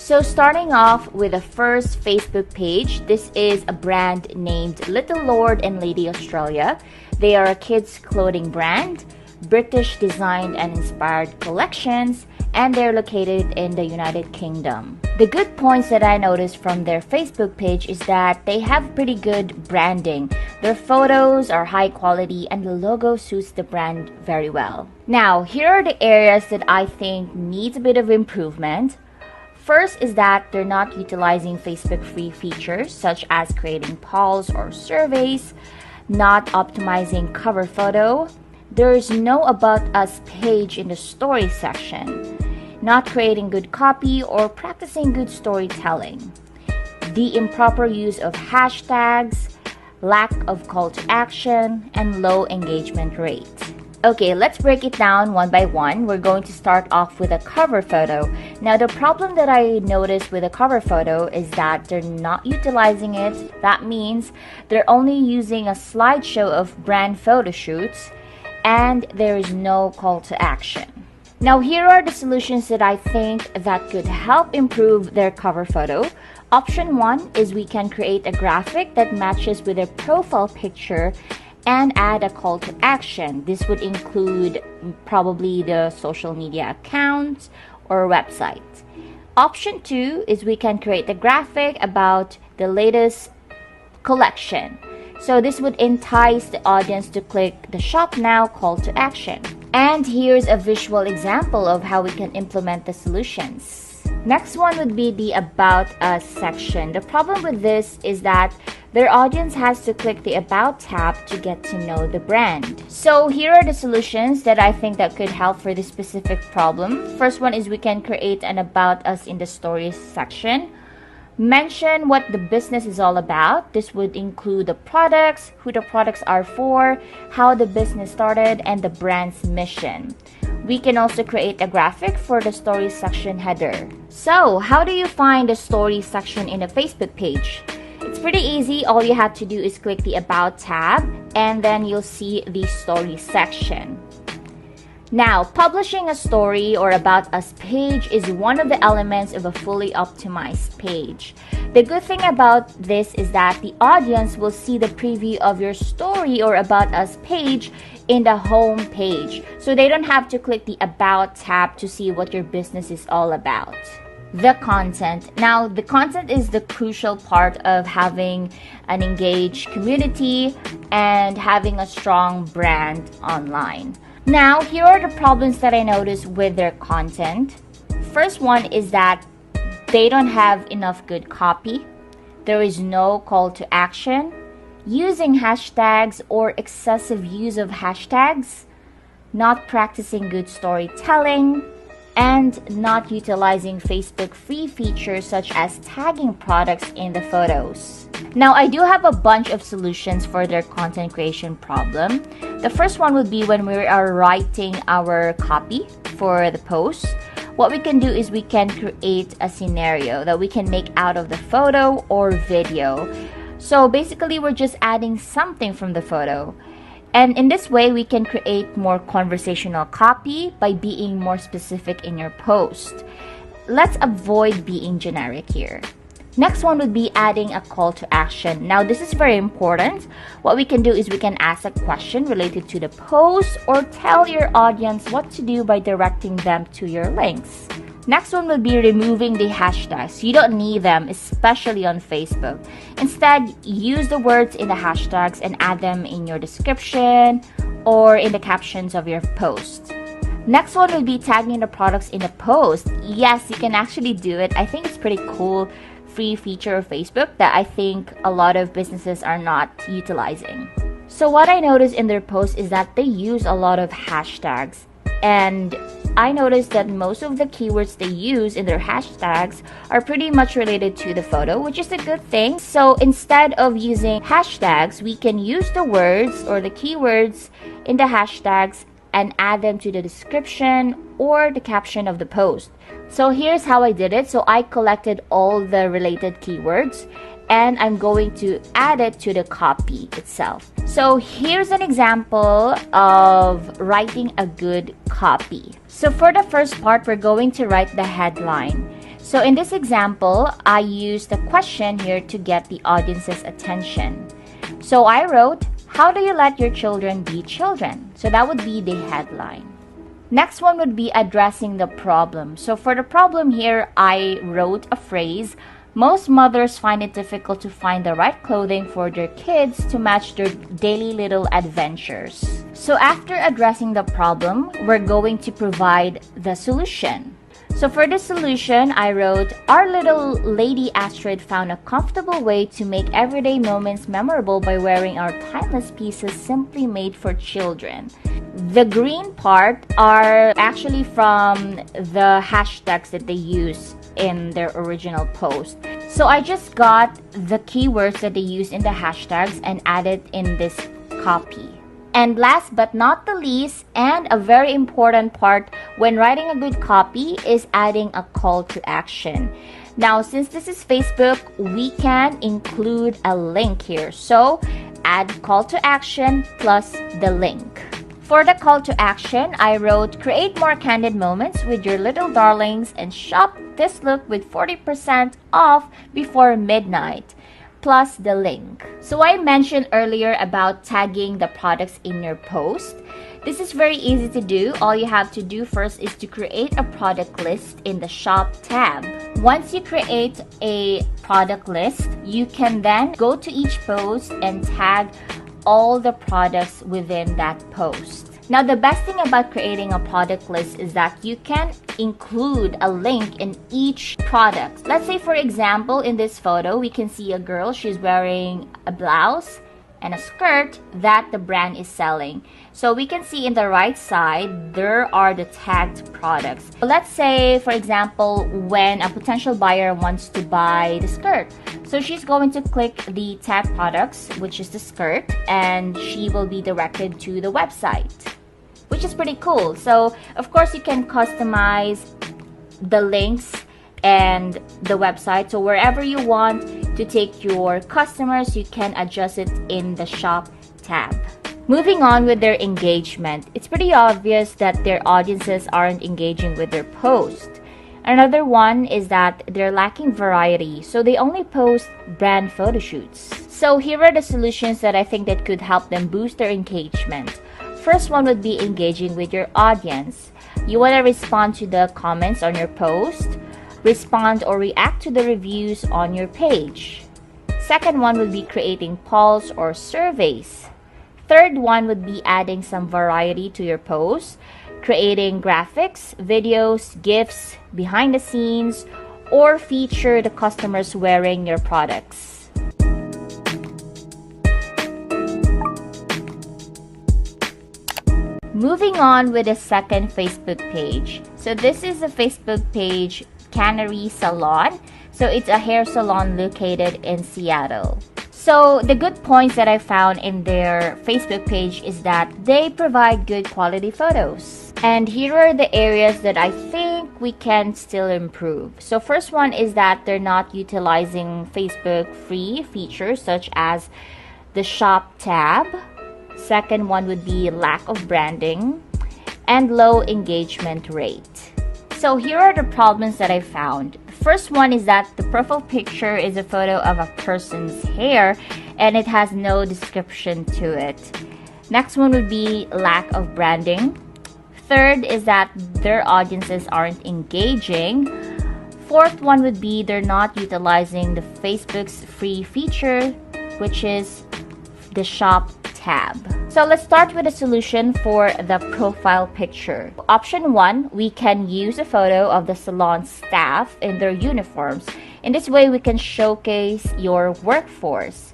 So starting off with the first Facebook page, this is a brand named Little Lord and Lady Australia. They are a kids clothing brand, British designed and inspired collections, and they're located in the United Kingdom. The good points that I noticed from their Facebook page is that they have pretty good branding. Their photos are high quality and the logo suits the brand very well. Now, here are the areas that I think needs a bit of improvement. First is that they're not utilizing Facebook free features such as creating polls or surveys, not optimizing cover photo. There is no About Us page in the story section, not creating good copy or practicing good storytelling, the improper use of hashtags, lack of call to action, and low engagement rate. Okay, let's break it down one by one. We're going to start off with a cover photo. Now, the problem that I noticed with a cover photo is that they're not utilizing it. That means they're only using a slideshow of brand photo shoots and there is no call to action. Now, here are the solutions that I think that could help improve their cover photo. Option 1 is we can create a graphic that matches with their profile picture and add a call to action. This would include probably the social media account or website. Option 2 is we can create a graphic about the latest collection. So this would entice the audience to click the shop now call to action. And here's a visual example of how we can implement the solutions. Next one would be the About Us section. The problem with this is that their audience has to click the About tab to get to know the brand. So here are the solutions that I think that could help for this specific problem. First one is we can create an About Us in the Stories section. Mention what the business is all about. This would include the products, who the products are for, how the business started, and the brand's mission. We can also create a graphic for the story section header. So, how do you find the story section in a Facebook page? It's pretty easy. All you have to do is click the About tab and then you'll see the story section. Now, publishing a story or About Us page is one of the elements of a fully optimized page. The good thing about this is that the audience will see the preview of your story or About Us page in the home page. So they don't have to click the About tab to see what your business is all about. The content. Now, the content is the crucial part of having an engaged community and having a strong brand online. Now, here are the problems that I noticed with their content. First one is that they don't have enough good copy. There is no call to action. Using hashtags or excessive use of hashtags. Not practicing good storytelling. And not utilizing Facebook free features such as tagging products in the photos. Now, I do have a bunch of solutions for their content creation problem. The first one would be when we are writing our copy for the post. What we can do is we can create a scenario that we can make out of the photo or video. So basically, we're just adding something from the photo. And in this way, we can create more conversational copy by being more specific in your post. Let's avoid being generic here. Next one would be adding a call to action. Now, this is very important. What we can do is we can ask a question related to the post or tell your audience what to do by directing them to your links. Next one will be removing the hashtags. You don't need them, especially on Facebook. Instead, use the words in the hashtags and add them in your description or in the captions of your post. Next one will be tagging the products in the post. Yes, you can actually do it. I think it's pretty cool free feature of Facebook that I think a lot of businesses are not utilizing. So what I noticed in their post is that they use a lot of hashtags, and I noticed that most of the keywords they use in their hashtags are pretty much related to the photo, which is a good thing. So instead of using hashtags, we can use the words or the keywords in the hashtags and add them to the description or the caption of the post. So here's how I did it. So I collected all the related keywords and I'm going to add it to the copy itself. So here's an example of writing a good copy. So for the first part, we're going to write the headline. So in this example, I used a question here to get the audience's attention. So I wrote, how do you let your children be children? So that would be the headline. Next one would be addressing the problem. So for the problem here, I wrote a phrase, most mothers find it difficult to find the right clothing for their kids to match their daily little adventures. So after addressing the problem, we're going to provide the solution. So for the solution, I wrote, our little lady Astrid found a comfortable way to make everyday moments memorable by wearing our timeless pieces simply made for children. The green part are actually from the hashtags that they use in their original post. So I just got the keywords that they use in the hashtags and added in this copy. And last but not the least, and a very important part when writing a good copy, is adding a call to action. Now, since this is Facebook, we can include a link here. So add call to action plus the link. For the call to action, I wrote, create more candid moments with your little darlings and shop this look with 40% off before midnight, plus the link. So I mentioned earlier about tagging the products in your post. This is very easy to do. All you have to do first is to create a product list in the shop tab. Once you create a product list, you can then go to each post and tag all the products within that post. Now, the best thing about creating a product list is that you can include a link in each product. Let's say, for example, in this photo, we can see a girl. She's wearing a blouse and a skirt that the brand is selling. So we can see in the right side, there are the tagged products. Let's say, for example, when a potential buyer wants to buy the skirt. So she's going to click the tag products, which is the skirt, and she will be directed to the website, which is pretty cool. So of course you can customize the links and the website. So wherever you want to take your customers, you can adjust it in the shop tab. Moving on with their engagement, it's pretty obvious that their audiences aren't engaging with their post. Another one is that they're lacking variety, so they only post brand photo shoots. So here are the solutions that I think that could help them boost their engagement. First one would be engaging with your audience. You want to respond to the comments on your post, respond or react to the reviews on your page. Second one would be creating polls or surveys. Third one would be adding some variety to your posts, creating graphics, videos, GIFs, behind the scenes, or feature the customers wearing your products. Moving on with the second Facebook page. So this is a Facebook page, Canary Salon. So it's a hair salon located in Seattle. So the good points that I found in their Facebook page is that they provide good quality photos. And here are the areas that I think we can still improve. So first one is that they're not utilizing Facebook free features such as the shop tab. Second one would be lack of branding and low engagement rate. So here are the problems that I found. First one is that the profile picture is a photo of a person's hair and it has no description to it. Next one would be lack of branding. Third is that their audiences aren't engaging. Fourth one would be they're not utilizing the Facebook's free feature, which is the shop tab. So let's start with a solution for the profile picture. Option 1, we can use a photo of the salon staff in their uniforms. In this way, we can showcase your workforce.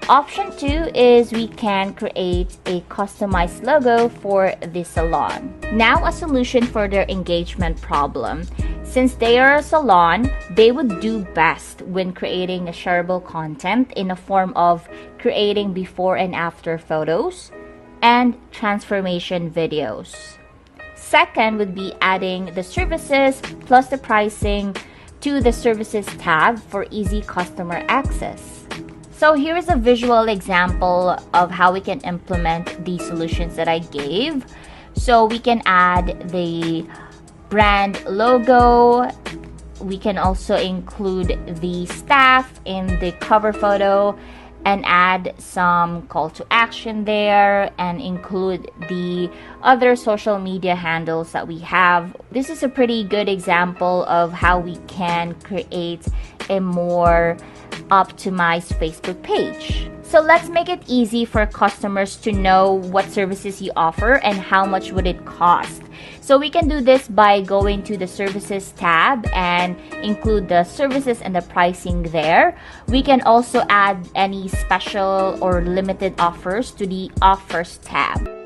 Option 2 is we can create a customized logo for the salon. Now a solution for their engagement problem. Since they are a salon, they would do best when creating a shareable content in the form of creating before and after photos and transformation videos. Second would be adding the services plus the pricing to the services tab for easy customer access. So here is a visual example of how we can implement the solutions that I gave. So we can add the brand logo We can also include the staff in the cover photo and add some call to action there and include the other social media handles that we have. This is a pretty good example of how we can create a more optimized Facebook page. So let's make it easy for customers to know what services you offer and how much would it cost. So we can do this by going to the services tab and include the services and the pricing there. We can also add any special or limited offers to the offers tab.